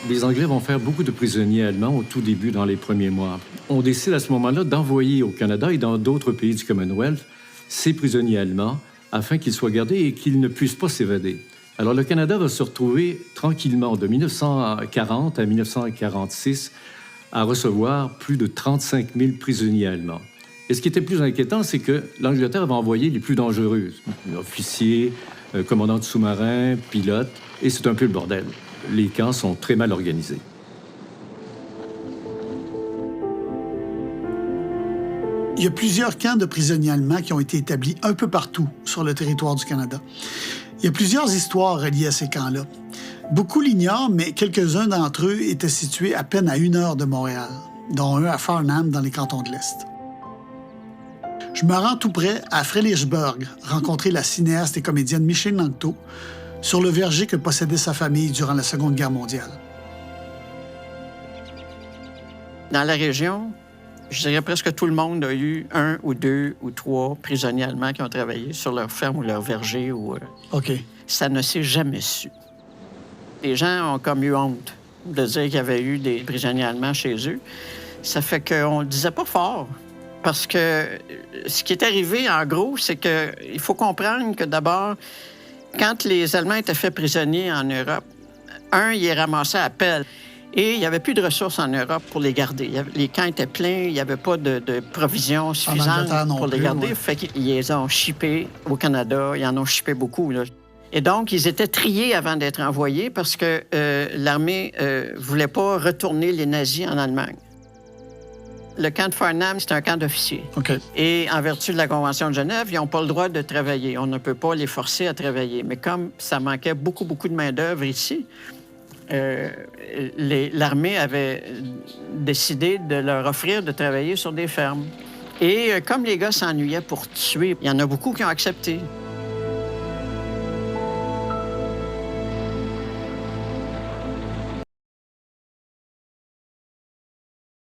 Les Anglais vont faire beaucoup de prisonniers allemands au tout début, dans les premiers mois. On décide à ce moment-là d'envoyer au Canada et dans d'autres pays du Commonwealth ces prisonniers allemands afin qu'ils soient gardés et qu'ils ne puissent pas s'évader. Alors, le Canada va se retrouver tranquillement, de 1940 à 1946, à recevoir plus de 35 000 prisonniers allemands. Et ce qui était plus inquiétant, c'est que l'Angleterre va envoyer les plus dangereux, officiers, commandants de sous-marins, pilotes, et c'est un peu le bordel. Les camps sont très mal organisés. Il y a plusieurs camps de prisonniers allemands qui ont été établis un peu partout sur le territoire du Canada. Il y a plusieurs histoires reliées à ces camps-là. Beaucoup l'ignorent, mais quelques-uns d'entre eux étaient situés à peine à 1 heure de Montréal, dont un à Farnham, dans les cantons de l'Est. Je me rends tout près à Fredericksburg, rencontrer la cinéaste et comédienne Micheline Anctil sur le verger que possédait sa famille durant la Seconde Guerre mondiale. Dans la région, je dirais presque tout le monde a eu 1 ou 2 ou 3 prisonniers allemands qui ont travaillé sur leur ferme ou leur verger. OK. Ça ne s'est jamais su. Les gens ont comme eu honte de dire qu'il y avait eu des prisonniers allemands chez eux. Ça fait qu'on ne le disait pas fort. Parce que ce qui est arrivé, en gros, c'est qu'il faut comprendre que d'abord, quand les Allemands étaient faits prisonniers en Europe, ils les ramassaient à pelle. Et il n'y avait plus de ressources en Europe pour les garder. Les camps étaient pleins, il n'y avait pas de provisions suffisantes pour les garder. Ouais. Fait qu'ils les ont shippés au Canada, ils en ont shippé beaucoup, là. Et donc, ils étaient triés avant d'être envoyés parce que l'armée ne voulait pas retourner les nazis en Allemagne. Le camp de Farnham, c'est un camp d'officiers. Okay. Et en vertu de la Convention de Genève, ils n'ont pas le droit de travailler. On ne peut pas les forcer à travailler. Mais comme ça manquait beaucoup de main-d'œuvre ici, l'armée avait décidé de leur offrir de travailler sur des fermes. Et comme les gars s'ennuyaient pour tuer, il y en a beaucoup qui ont accepté.